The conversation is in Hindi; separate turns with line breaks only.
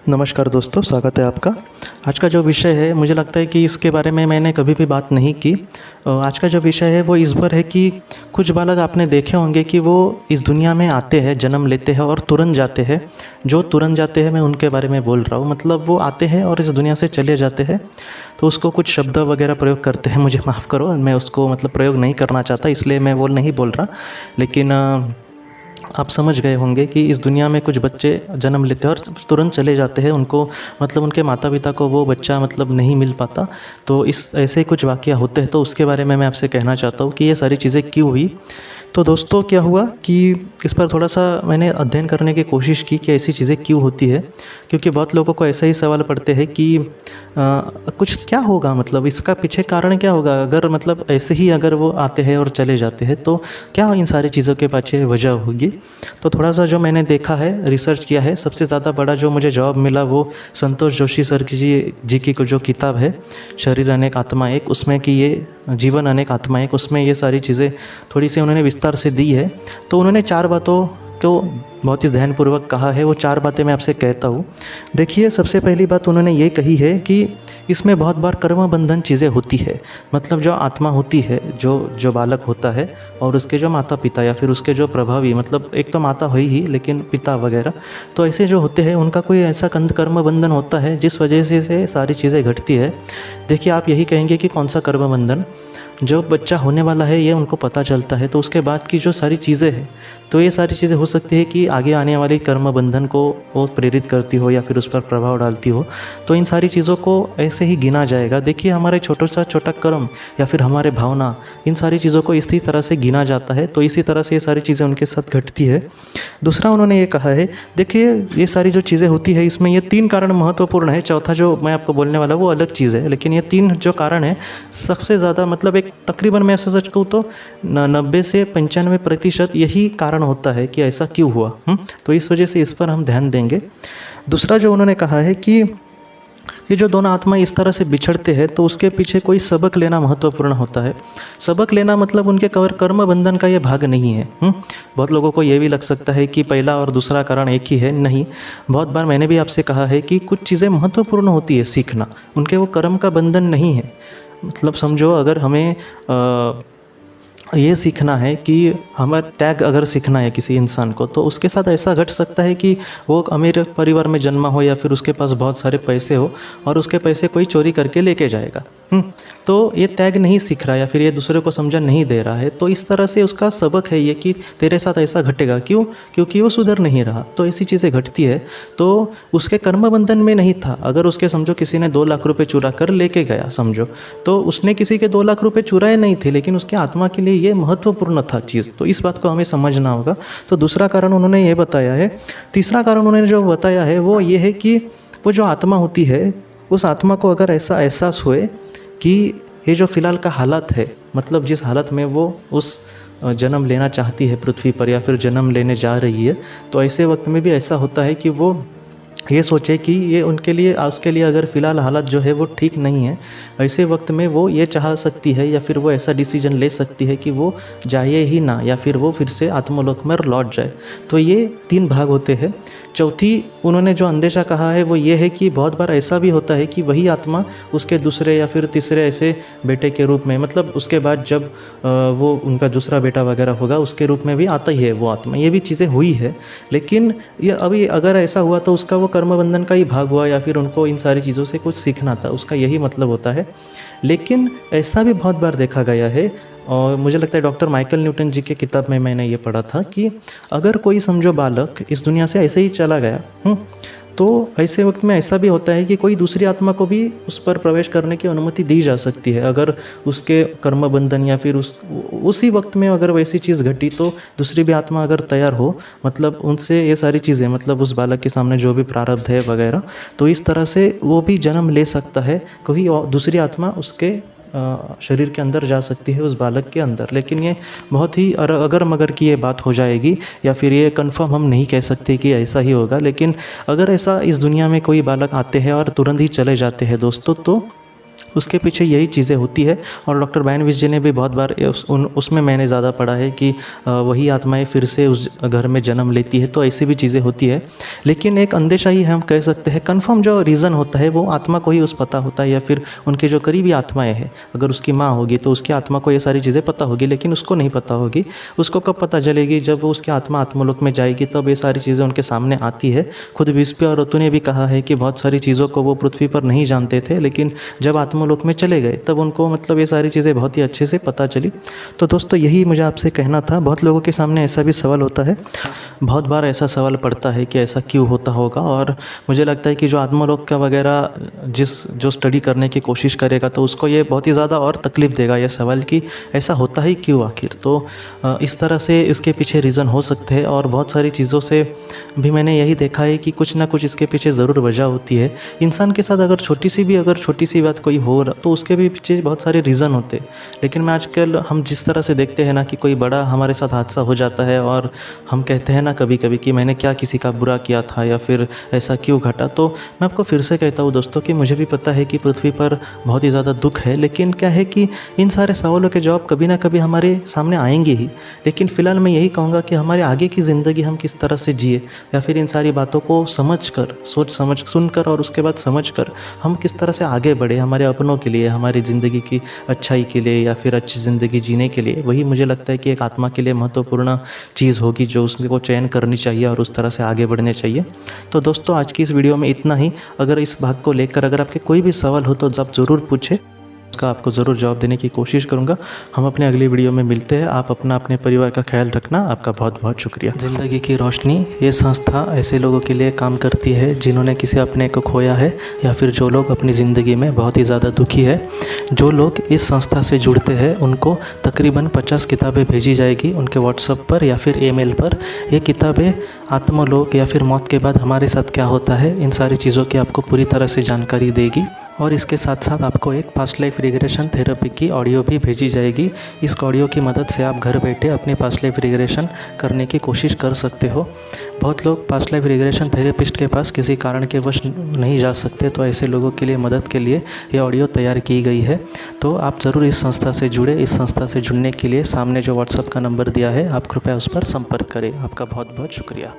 नमस्कार दोस्तों, स्वागत है आपका। आज का जो विषय है, मुझे लगता है कि इसके बारे में मैंने कभी भी बात नहीं की। आज का जो विषय है वो इस पर है कि कुछ बालक आपने देखे होंगे कि वो इस दुनिया में आते हैं, जन्म लेते हैं और तुरंत जाते हैं। जो तुरंत जाते हैं मैं उनके बारे में बोल रहा हूँ। मतलब वो आते हैं और इस दुनिया से चले जाते हैं, तो उसको कुछ शब्द वगैरह प्रयोग करते हैं। मुझे माफ़ करो, मैं उसको मतलब प्रयोग नहीं करना चाहता, इसलिए मैं वो नहीं बोल रहा। लेकिन आप समझ गए होंगे कि इस दुनिया में कुछ बच्चे जन्म लेते हैं और तुरंत चले जाते हैं। उनको मतलब उनके माता पिता को वो बच्चा मतलब नहीं मिल पाता। तो इस ऐसे कुछ वाक़या होते हैं, तो उसके बारे में मैं आपसे कहना चाहता हूँ कि ये सारी चीज़ें क्यों हुई। तो दोस्तों, क्या हुआ कि इस पर थोड़ा सा मैंने अध्ययन करने की कोशिश की कि ऐसी चीज़ें क्यों होती है। क्योंकि बहुत लोगों को ऐसा ही सवाल पड़ते हैं कि कुछ क्या होगा, मतलब इसका पीछे कारण क्या होगा। अगर मतलब ऐसे ही अगर वो आते हैं और चले जाते हैं तो क्या इन सारी चीज़ों के पीछे वजह होगी। तो थोड़ा सा जो मैंने देखा है, रिसर्च किया है, सबसे ज़्यादा बड़ा जो मुझे जवाब मिला वो संतोष जोशी सर की जो किताब है शरीर अनेक आत्मा एक, उसमें कि ये जीवन अनेक आत्मा एक, उसमें ये सारी चीज़ें थोड़ी सी उन्होंने विस्तार से दी है। तो उन्होंने 4 बातों को बहुत ही ध्यानपूर्वक कहा है। वो 4 बातें मैं आपसे कहता हूँ। देखिए, सबसे पहली बात उन्होंने ये कही है कि इसमें बहुत बार कर्म बंधन चीज़ें होती है। मतलब जो आत्मा होती है, जो बालक होता है और उसके जो माता पिता या फिर उसके जो प्रभावी, मतलब एक तो माता हुई ही लेकिन पिता वगैरह, तो ऐसे जो होते हैं उनका कोई ऐसा कर्म बंधन होता है जिस वजह से सारी चीज़ें घटती है। देखिए, आप यही कहेंगे कि कौन सा कर्म बंधन। जो बच्चा होने वाला है ये उनको पता चलता है, तो उसके बाद की जो सारी चीज़ें हैं, तो ये सारी चीज़ें हो सकती है कि आगे आने वाली कर्म बंधन को वो प्रेरित करती हो या फिर उस पर प्रभाव डालती हो। तो इन सारी चीज़ों को ऐसे ही गिना जाएगा। देखिए, हमारे छोटा कर्म या फिर हमारे भावना, इन सारी चीज़ों को इसी तरह से गिना जाता है। तो इसी तरह से ये सारी चीज़ें उनके साथ घटती है। दूसरा उन्होंने ये कहा है, देखिए ये सारी जो चीज़ें होती है इसमें ये 3 कारण महत्वपूर्ण है। चौथा जो मैं आपको बोलने वाला वो अलग चीज़ है, लेकिन ये 3 जो कारण है सबसे ज़्यादा, मतलब एक तकरीबन मैं ऐसा सच कहूँ तो 90 से 95% यही कारण होता है कि ऐसा क्यों हुआ। तो इस वजह से इस पर हम ध्यान देंगे। दूसरा जो उन्होंने कहा है कि ये जो दोनों आत्मा इस तरह से बिछड़ते हैं तो उसके पीछे कोई सबक लेना महत्वपूर्ण होता है। सबक लेना मतलब उनके कर्म बंधन का ये भाग नहीं है। बहुत लोगों को ये भी लग सकता है कि पहला और दूसरा कारण एक ही है। नहीं, बहुत बार मैंने भी आपसे कहा है कि कुछ चीज़ें महत्वपूर्ण होती है सीखना, उनके वो कर्म का बंधन नहीं है। मतलब समझो, अगर हमें ये सीखना है कि हमें त्याग अगर सीखना है किसी इंसान को, तो उसके साथ ऐसा घट सकता है कि वो अमीर परिवार में जन्मा हो या फिर उसके पास बहुत सारे पैसे हो और उसके पैसे कोई चोरी करके लेके जाएगा। तो ये त्याग नहीं सीख रहा या फिर ये दूसरे को समझन नहीं दे रहा है। तो इस तरह से उसका सबक है ये कि तेरे साथ ऐसा घटेगा। क्यों? क्योंकि वो सुधर नहीं रहा। तो ऐसी चीज़ें घटती है। तो उसके कर्म बंधन में नहीं था। अगर उसके समझो किसी ने 2 लाख रुपये चुरा कर लेके गया, समझो, तो उसने किसी के 2 लाख रुपये चुराए नहीं थे, लेकिन उसके आत्मा के लिए ये महत्वपूर्ण था चीज़। तो इस बात को हमें समझना होगा। तो दूसरा कारण उन्होंने ये बताया है। तीसरा कारण उन्होंने जो बताया है वो ये है कि वो जो आत्मा होती है, उस आत्मा को अगर ऐसा एहसास हुए कि ये जो फ़िलहाल का हालत है, मतलब जिस हालत में वो उस जन्म लेना चाहती है पृथ्वी पर या फिर जन्म लेने जा रही है, तो ऐसे वक्त में भी ऐसा होता है कि वो ये सोचे कि ये उनके लिए, उसके लिए अगर फ़िलहाल हालत जो है वो ठीक नहीं है, ऐसे वक्त में वो ये चाह सकती है या फिर वो ऐसा डिसीजन ले सकती है कि वो जाए ही ना या फिर वो फिर से आत्मलोक में लौट जाए। तो ये 3 भाग होते हैं। चौथी उन्होंने जो अंदेशा कहा है वो ये है कि बहुत बार ऐसा भी होता है कि वही आत्मा उसके दूसरे या फिर तीसरे ऐसे बेटे के रूप में, मतलब उसके बाद जब वो उनका दूसरा बेटा वगैरह होगा उसके रूप में भी आता ही है वो आत्मा। ये भी चीज़ें हुई है। लेकिन ये अभी अगर ऐसा हुआ तो उसका वो कर्म बंधन का ही भाग हुआ या फिर उनको इन सारी चीज़ों से कुछ सीखना था, उसका यही मतलब होता है। लेकिन ऐसा भी बहुत बार देखा गया है, और मुझे लगता है डॉक्टर माइकल न्यूटन जी की किताब में मैंने ये पढ़ा था कि अगर कोई समझो बालक इस दुनिया से ऐसे ही चला गया, तो ऐसे वक्त में ऐसा भी होता है कि कोई दूसरी आत्मा को भी उस पर प्रवेश करने की अनुमति दी जा सकती है। अगर उसके कर्म बंधन या फिर उसी वक्त में अगर वैसी चीज़ घटी तो दूसरी भी आत्मा अगर तैयार हो, मतलब उनसे ये सारी चीज़ें, मतलब उस बालक के सामने जो भी प्रारब्ध है वगैरह, तो इस तरह से वो भी जन्म ले सकता है। कोई दूसरी आत्मा उसके शरीर के अंदर जा सकती है, उस बालक के अंदर। लेकिन ये बहुत ही अगर मगर की ये बात हो जाएगी या फिर ये कंफर्म हम नहीं कह सकते कि ऐसा ही होगा। लेकिन अगर ऐसा इस दुनिया में कोई बालक आते हैं और तुरंत ही चले जाते हैं दोस्तों, तो उसके पीछे यही चीज़ें होती है। और डॉक्टर ब्रायन विज जी ने भी बहुत बार उसमें मैंने ज़्यादा पढ़ा है कि वही आत्माएं फिर से उस घर में जन्म लेती है, तो ऐसी भी चीज़ें होती है। लेकिन एक अंदेशा ही हम कह सकते हैं, कन्फर्म जो रीज़न होता है वो आत्मा को ही उस पता होता है, या फिर उनके जो करीबी आत्माएं हैं, अगर उसकी माँ होगी तो उसकी आत्मा को ये सारी चीज़ें पता होगी, लेकिन उसको नहीं पता होगी। उसको कब पता चलेगी? जब उसकी आत्मा आत्मलोक में जाएगी, तब ये सारी चीज़ें उनके सामने आती है। खुद विस्पी और ऋतु ने भी कहा है कि बहुत सारी चीज़ों को वो पृथ्वी पर नहीं जानते थे, लेकिन जब आत्मलोक में चले गए तब उनको मतलब ये सारी चीज़ें बहुत ही अच्छे से पता चली। तो दोस्तों यही मुझे आपसे कहना था। बहुत लोगों के सामने ऐसा भी सवाल होता है, बहुत बार ऐसा सवाल पड़ता है कि ऐसा क्यों होता होगा। और मुझे लगता है कि जो आत्मलोक का वगैरह जो स्टडी करने की कोशिश करेगा तो उसको ये बहुत ही ज़्यादा और तकलीफ़ देगा यह सवाल कि ऐसा होता ही क्यों आखिर। तो इस तरह से इसके पीछे रीज़न हो सकते हैं। और बहुत सारी चीज़ों से भी मैंने यही देखा है कि कुछ ना कुछ इसके पीछे ज़रूर वजह होती है। इंसान के साथ अगर छोटी सी बात कोई हो तो उसके भी पीछे बहुत सारे रीज़न होते हैं। लेकिन मैं आजकल हम जिस तरह से देखते हैं ना कि कोई बड़ा हमारे साथ हादसा हो जाता है और हम कहते हैं ना कभी कभी कि मैंने क्या किसी का बुरा किया था या फिर ऐसा क्यों घटा। तो मैं आपको फिर से कहता हूँ दोस्तों कि मुझे भी पता है कि पृथ्वी पर बहुत ही ज़्यादा दुख है, लेकिन क्या है कि इन सारे सवालों के जवाब कभी ना कभी हमारे सामने आएंगे ही। लेकिन फ़िलहाल मैं यही कहूँगा कि हमारे आगे की ज़िंदगी हम किस तरह से जिए, या फिर इन सारी बातों को समझकर, सुनकर और उसके बाद समझकर हम किस तरह से आगे बढ़े हमारे अपनों के लिए, हमारी ज़िंदगी की अच्छाई के लिए, या फिर अच्छी ज़िंदगी जीने के लिए। वही मुझे लगता है कि एक आत्मा के लिए महत्वपूर्ण चीज़ होगी जो उसको चयन करनी चाहिए और उस तरह से आगे बढ़ने चाहिए। तो दोस्तों आज की इस वीडियो में इतना ही। अगर इस भाग को लेकर अगर आपके कोई भी सवाल हो तो आप ज़रूर पूछें, उसका आपको ज़रूर जवाब देने की कोशिश करूँगा। हम अपने अगली वीडियो में मिलते हैं। आप अपने परिवार का ख्याल रखना। आपका बहुत बहुत शुक्रिया। ज़िंदगी की रोशनी ये संस्था ऐसे लोगों के लिए काम करती है जिन्होंने किसी अपने को खोया है, या फिर जो लोग अपनी ज़िंदगी में बहुत ही ज़्यादा दुखी है। जो लोग इस संस्था से जुड़ते हैं उनको तकरीबन 50 किताबें भेजी जाएगी उनके व्हाट्सएप पर या फिर ईमेल पर। ये किताबें आत्मलोक या फिर मौत के बाद हमारे साथ क्या होता है, इन सारी चीज़ों की आपको पूरी तरह से जानकारी देगी। और इसके साथ साथ आपको एक पास्ट लाइफ रिग्रेशन थेरेपी की ऑडियो भी भेजी जाएगी। इस ऑडियो की मदद से आप घर बैठे अपनी पास्ट लाइफ रिग्रेशन करने की कोशिश कर सकते हो। बहुत लोग पास्ट लाइफ रिग्रेशन थेरेपिस्ट के पास किसी कारण के वश नहीं जा सकते, तो ऐसे लोगों के लिए मदद के लिए ये ऑडियो तैयार की गई है। तो आप ज़रूर इस संस्था से जुड़े। इस संस्था से जुड़ने के लिए सामने जो व्हाट्सएप का नंबर दिया है आप कृपया उस पर संपर्क करें। आपका बहुत बहुत शुक्रिया।